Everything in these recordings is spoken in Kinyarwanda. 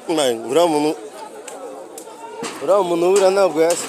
uriya muntu ubura ntabwo yasi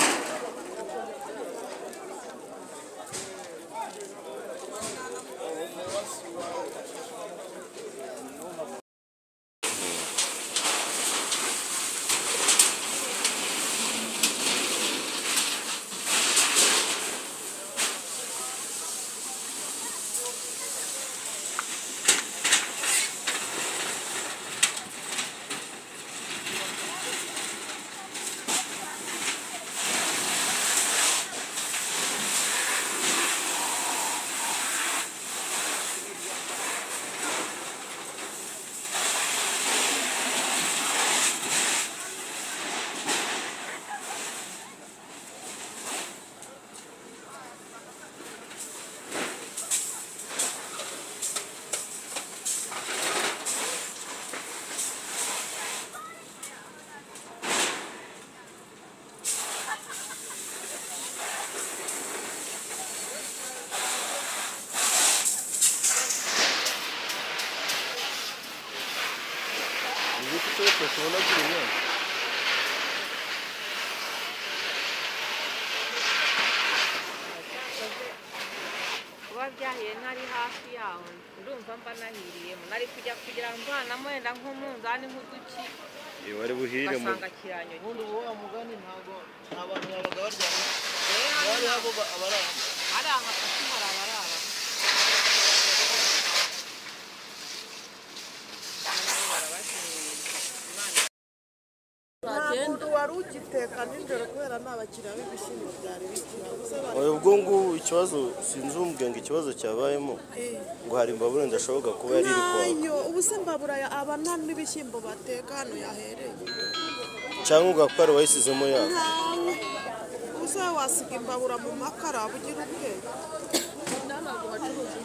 byahiye ntari hafi yaho ndumva mba nahiriyemo nari kujya kugira ngo mvanamo wenda nk'umunzani nk'uduki wari buhire mu basanga kiranyo ubundi uwo mugani ntago abantu babaga baryamye bari abo abarara ari amafasi harabarara wari ugiteka nijoro kubera n'abakiriya b'ibishyimbo byari bikira ubwo ngubu ikibazo sinzi umbwenga ikibazo cyabayemo ngo hari imbabura ndashoboka kuba yari iri kwa ubu se mbabura aba nta n'ibishyimbo bateka hano yahereye cyangwa ugakora wayisizemo yawe ubu se wasiga imbabura mu makara bugira ubwenge ntabwo bacuruza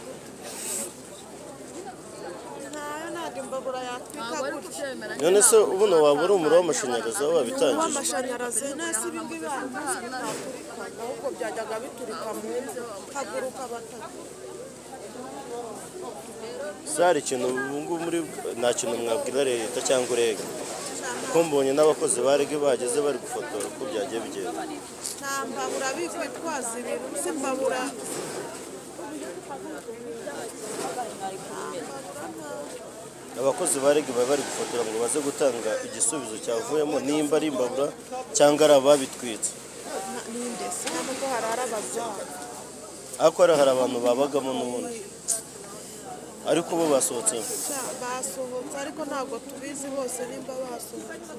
imbabura yatwika gutya none se ubuno waba uri umuriro w'amashanyarazi aho wabitangije w'amashanyarazi nese ibi ngibi ntaturika ahubwo byajyaga biturika mu nzu haguruka batatu sari ikintu ubu ngubu muri nta kintu mwabwira leta cyangwa urega ko mbonye n'abakozi ba rege bageze bari gufotora uko byagiye bigenda nta mbabura bikwitwaza ibintu se mbabura abakozi ba rege bari gufotora ngo baze gutanga igisubizo cyavuyemo nimba ari imbabura cyangwa ari ababitwitse ninde se nubwo harara ababyara ariko hari abantu babagamo n'ubundi ariko bo basohotse basohotse ariko ntabwo tubizi bose nimba basohotse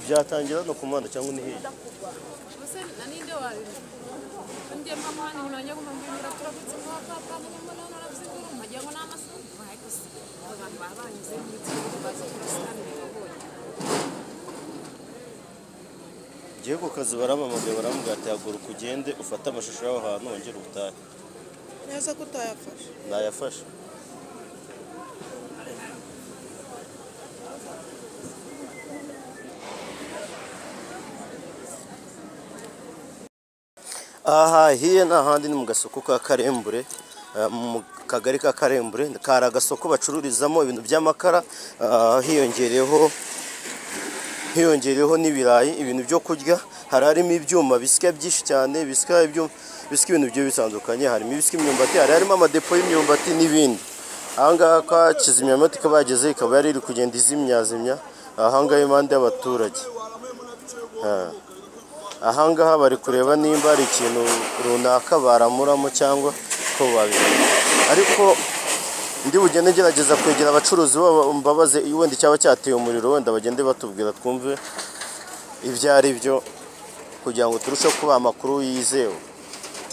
byatangira no ku muhanda cyangwa ni hirya giye ku kazi baramamagaye baramubwira ati haguruka ugende ufate amashusho y'aho hantu wongere ubutahe neza ko utayafashe nayafashe aha hiye n'ahandi ni mu gasoko ka Karembure mu kagari ka Karembure kari agasoko bacururizamo ibintu by'amakara hiyongereyeho n'ibirayi ibintu byo kurya harimo ibyuma bisya byinshi cyane bisya ibintu byo bitandukanye harimo ibisya imyumbati harimo amadepo y'imyumbati n'ibindi ahangaha kwa kizimyamoto ikaba yageze ikaba yari iri kugenda izimya ahangaha impande y'abaturage ahangaha bari kureba nimba ari ikintu runaka baramuramo cyangwa ko babibona ariko ndi bugende gerageza kwegera abacuruzi mbabaze wenda cyaba cyateye umuriro wenda bagende batubwira twumve ibyo ari byo kugira ngo turusheho kuba amakuru yizewe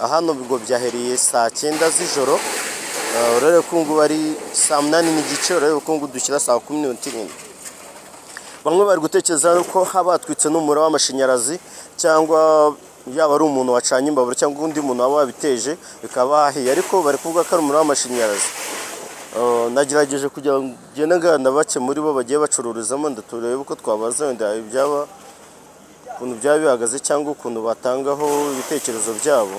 hano bigo byahereye saa 9 z'ijoro urare ko ngo bari saa 8 n'igice urare ko ngo dushyira saa 10:07 bamwe bari gutekereza ko habatwitse n'umuriro w'amashanyarazi cyangwa yaba ari umuntu wacanye imbabura cyangwa undi muntu waba wabiteje bikaba hahiye ariko bari kuvuga ko ari umuriro w'amashanyarazi nagerageje kugira ngo ngende ngana bake muri bo bagiye bacururizamo ndaturebe uko twabaza wenda ibyaba ukuntu byaba bihagaze cyangwa ukuntu batangaho ibitekerezo byabo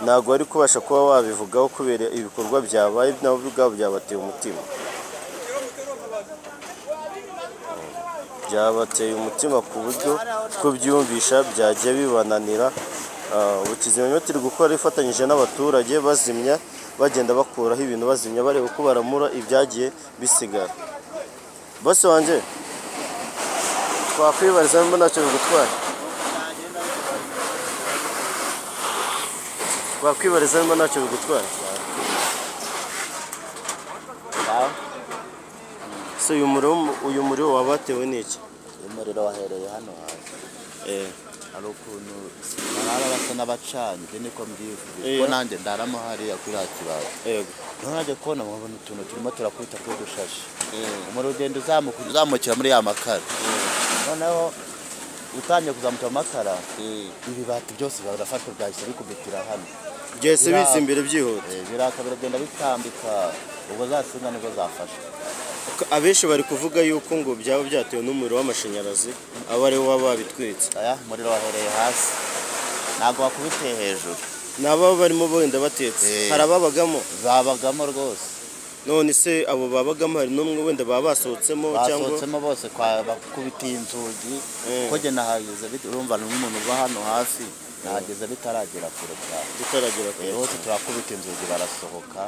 ntabwo wari kubasha kuba wabivugaho kubera ibikorwa byabaye nabo ubwabo byabateye umutima. Byabateye umutima ku buryo kubyumvisha byajya bibananira. Ubu kizimyamoto iri gukora ifatanyije n'abaturage bazimya, bagenda bakuraho ibintu bazimya bareba uko baramura ibyagiye bisigara. Bose wanjye twakwibariza niba ntacyo bigutwaye, twakwibariza niba ntacyo bigutwaye. So uyu muriro wabatewe n'iki? Umuriro wahereye hano hasi. Hari ukuntu barara basa n'abacanye, ibyo niko mbyivuye kuko nanjye ndaramo hariya kuri ha kibazo. None kubona mubona utuntu turimo turakubita kuri dushashi, umuriro ugenda uzamukira muri ya makara. Noneho utangiye kuzamuka amakara, ibibati byose birafashwe byahise bikubitira hano, byahise biza imbere byihuta, biraka biragenda bitambika, ubwo zasinga nibwo zafashe. Abenshi bari kuvuga yuko ngo byaba byatewe n'umuriro w'amashanyarazi aba ari wo waba wabitwitse. Umuriro wahereye hasi, ntabwo wakubiteye hejuru. N'aba barimo wenda batetse hari ababagamo? Babagamo rwose. None se abo babagamo hari n'umwe wenda baba basohotsemo cyangwa? Basohotsemo bose bakubitiye inzugi, kuko njye nahageze urumva n'umuntu uva hano hafi nahageze bitaragera kure cyane. Bitaragera kure bose turakubita inzugi barasohoka.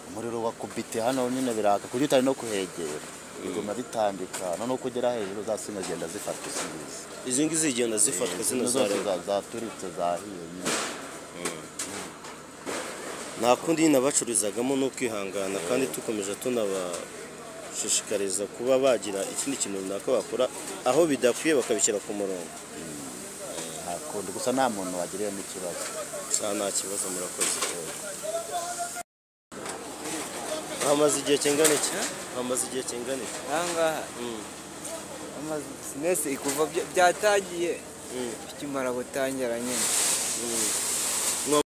Umuriro wakubite hano nyine biraka kuko utari no kuhegera, biguma bitambika. Noneho kugera hejuru zasinga zigenda zifatwa isingizi. Izi ngizi zigenda zifatwa zino zaturitse zahiye nyine. Nta kundi nyine abacururizagamo no kwihangana, kandi tukomeje tunabashishikariza kuba bagira ikindi kintu runaka bakora aho bidakwiye bakabishyira ku murongo. Nta kundi gusa nta muntu wagiriye n'ikibazo. Nta kibazo, murakoze. Hamaze igihe kingana iki? Hamaze igihe kingana iki? Ahangaha sinese ikuva byatangiye bikimara gutangira nyine.